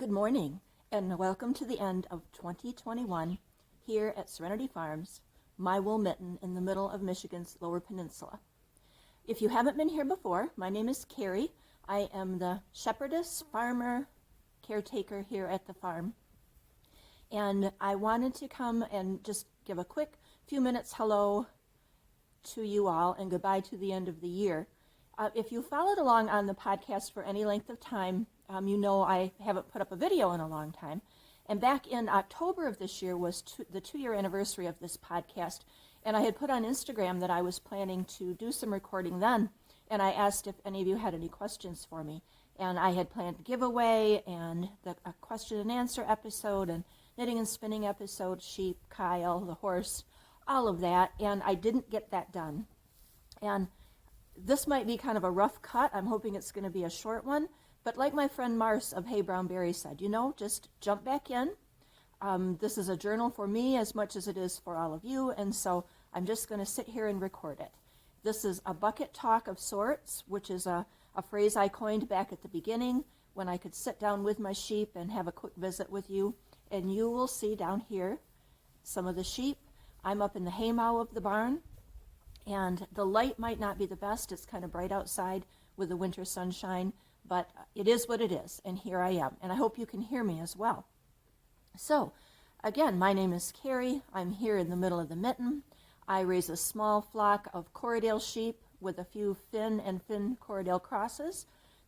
Good morning, and welcome to the end of 2021 here at Serenity Farms, my wool mitten in the middle of Michigan's Lower Peninsula. If you haven't been here before, my name is Carrie. I am the shepherdess, farmer, caretaker here at the farm. And I wanted to come and just give a quick few minutes hello to you all and goodbye to the end of the year. If you followed along on the podcast for any length of time, you know I haven't put up a video in a long time. And back in October of this year was the 2-year anniversary of this podcast. And I had put on Instagram that I was planning to do some recording then. And I asked if any of you had any questions for me. And I had planned a giveaway and a question and answer episode and knitting and spinning episode, sheep, Kyle, the horse, all of that. And I didn't get that done. And this might be kind of a rough cut. I'm hoping it's going to be a short one. But like my friend Mars of Hey Brown Berry said, just jump back in. This is a journal for me as much as it is for all of you. And so I'm just going to sit here and record it. This is a bucket talk of sorts, which is a phrase I coined back at the beginning when I could sit down with my sheep and have a quick visit with you. And you will see down here some of the sheep. I'm up in the haymow of the barn. And the light might not be the best. It's kind of bright outside with the winter sunshine, but it is what it is, and here I am. And I hope you can hear me as well. So, again, my name is Carrie. I'm here in the middle of the mitten. I raise a small flock of Corriedale sheep with a few Finn and Finn Corriedale crosses.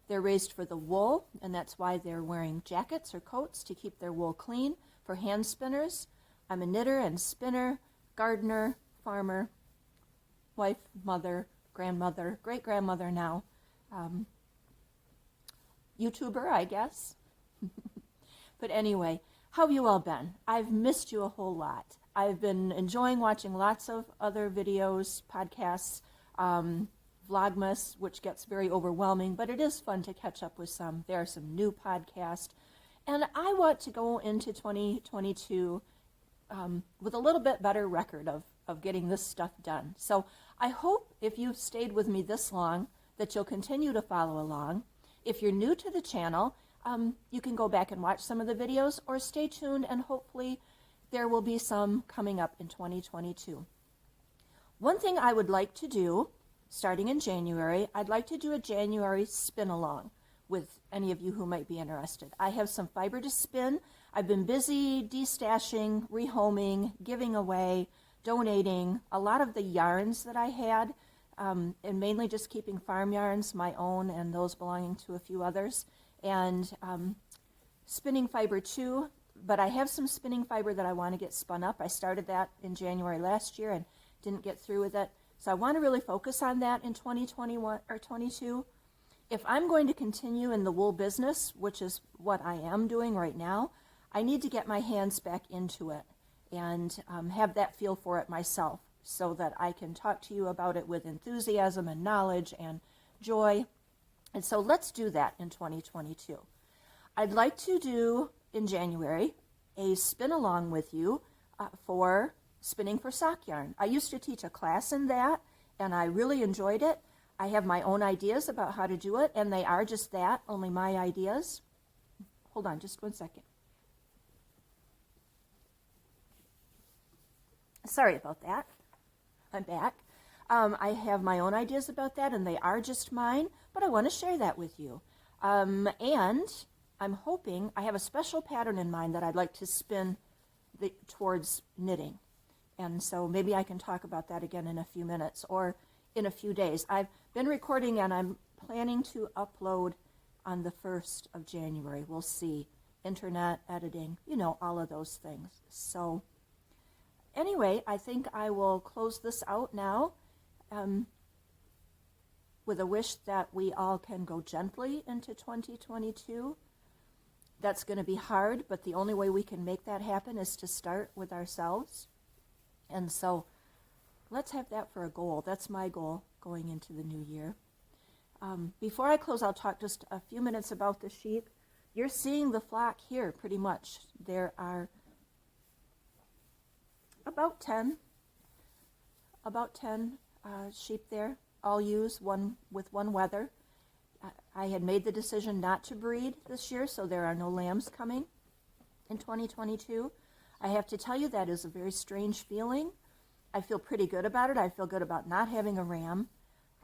They're raised for the wool, and that's why they're wearing jackets or coats to keep their wool clean for hand spinners. I'm a knitter and spinner, gardener, farmer, wife, mother, grandmother, great-grandmother now, YouTuber, I guess. But anyway, how have you all been? I've missed you a whole lot. I've been enjoying watching lots of other videos, podcasts, Vlogmas, which gets very overwhelming, but it is fun to catch up with some. There are some new podcasts. And I want to go into 2022 with a little bit better record of getting this stuff done. So I hope if you've stayed with me this long that you'll continue to follow along. If you're new to the channel, you can go back and watch some of the videos or stay tuned and hopefully there will be some coming up in 2022. One thing I would like to do, starting in January, I'd like to do a January spin along with any of you who might be interested. I have some fiber to spin. I've been busy destashing, rehoming, giving away, donating a lot of the yarns that I had, and mainly just keeping farm yarns, my own and those belonging to a few others, and spinning fiber too. But I have some spinning fiber that I want to get spun up. I started that in January last year and didn't get through with it. So I want to really focus on that in 2021 or 22. If I'm going to continue in the wool business, which is what I am doing right now, I need to get my hands back into it and have that feel for it myself so that I can talk to you about it with enthusiasm and knowledge and joy. And so let's do that in 2022. I'd like to do in January a spin along with you for spinning for sock yarn. I used to teach a class in that and I really enjoyed it. I have my own ideas about how to do it, and they are just that, only my ideas. Hold on just one second. Sorry about that. I'm back. I have my own ideas about that, and they are just mine, but I want to share that with you. And I'm hoping, I have a special pattern in mind that I'd like to spin towards knitting. And so maybe I can talk about that again in a few minutes or in a few days. I've been recording and I'm planning to upload on the 1st of January. We'll see. Internet, editing, all of those things. So anyway, I think I will close this out now with a wish that we all can go gently into 2022. That's going to be hard, but the only way we can make that happen is to start with ourselves. And so let's have that for a goal. That's my goal going into the new year. Before I close, I'll talk just a few minutes about the sheep. You're seeing the flock here pretty much. There are about 10 sheep there, all ewes, one with one wether. I had made the decision not to breed this year, so there are no lambs coming in 2022. I have to tell you that is a very strange feeling. I feel pretty good about it. I feel good about not having a ram.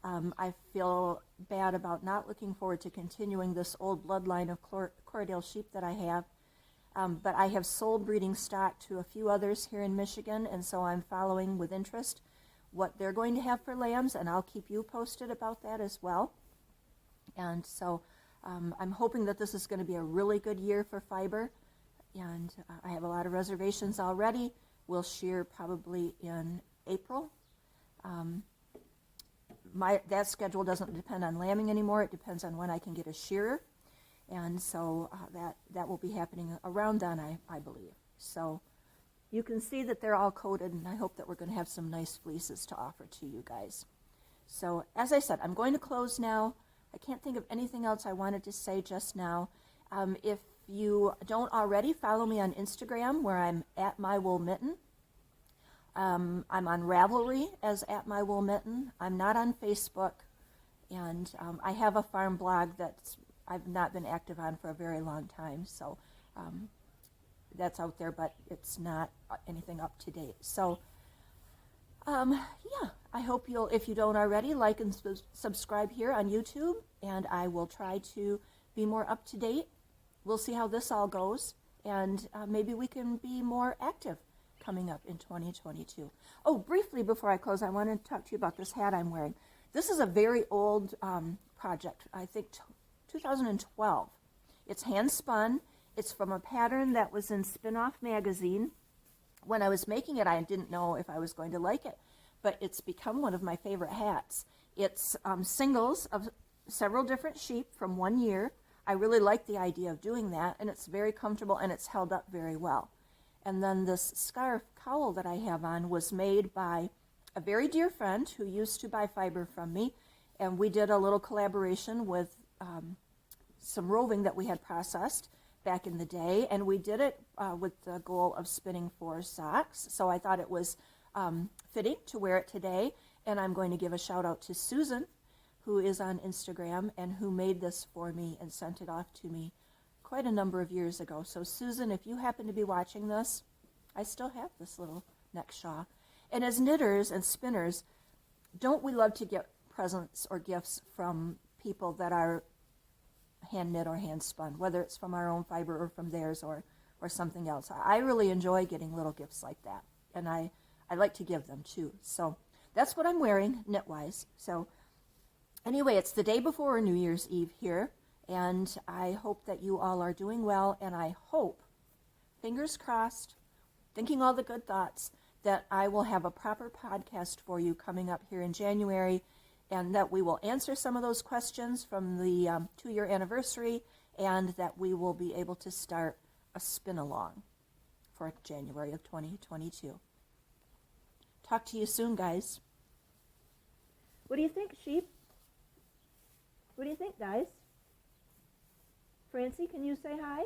I feel bad about not looking forward to continuing this old bloodline of Corriedale sheep that I have. But I have sold breeding stock to a few others here in Michigan, and so I'm following with interest what they're going to have for lambs, and I'll keep you posted about that as well. And so I'm hoping that this is going to be a really good year for fiber, and I have a lot of reservations already. We'll shear probably in April. That schedule doesn't depend on lambing anymore. It depends on when I can get a shearer. And so that will be happening around then, I believe. So you can see that they're all coated, and I hope that we're going to have some nice fleeces to offer to you guys. So as I said, I'm going to close now. I can't think of anything else I wanted to say just now. If you don't already, follow me on Instagram, where I'm at MyWoolMitten. I'm on Ravelry as at MyWoolMitten. I'm not on Facebook, and I have a farm blog that I've not been active on for a very long time, so that's out there, but it's not anything up to date. So yeah, I hope you'll, if you don't already, like and subscribe here on YouTube, and I will try to be more up to date. We'll see how this all goes, and maybe we can be more active coming up in 2022. Oh, briefly before I close, I want to talk to you about this hat I'm wearing. This is a very old project, I think 2012. It's hand spun. It's from a pattern that was in Spin-Off magazine. When I was making it, I didn't know if I was going to like it, but it's become one of my favorite hats. It's singles of several different sheep from 1 year. I really like the idea of doing that, and it's very comfortable, and it's held up very well. And then this scarf cowl that I have on was made by a very dear friend who used to buy fiber from me, and we did a little collaboration with some roving that we had processed back in the day, and we did it with the goal of spinning for socks. So I thought it was fitting to wear it today, and I'm going to give a shout out to Susan, who is on Instagram and who made this for me and sent it off to me quite a number of years ago. So Susan, if you happen to be watching this, I still have this little neck shawl. And as knitters and spinners, don't we love to get presents or gifts from people that are hand knit or hand spun, whether it's from our own fiber or from theirs or something else. I really enjoy getting little gifts like that, and I like to give them too. So that's what I'm wearing knit-wise. So anyway, it's the day before New Year's Eve here, and I hope that you all are doing well, and I hope, fingers crossed, thinking all the good thoughts, that I will have a proper podcast for you coming up here in January, and that we will answer some of those questions from the 2-year anniversary, and that we will be able to start a spin-along for January of 2022. Talk to you soon, guys. What do you think, sheep? What do you think, guys? Francie, can you say hi?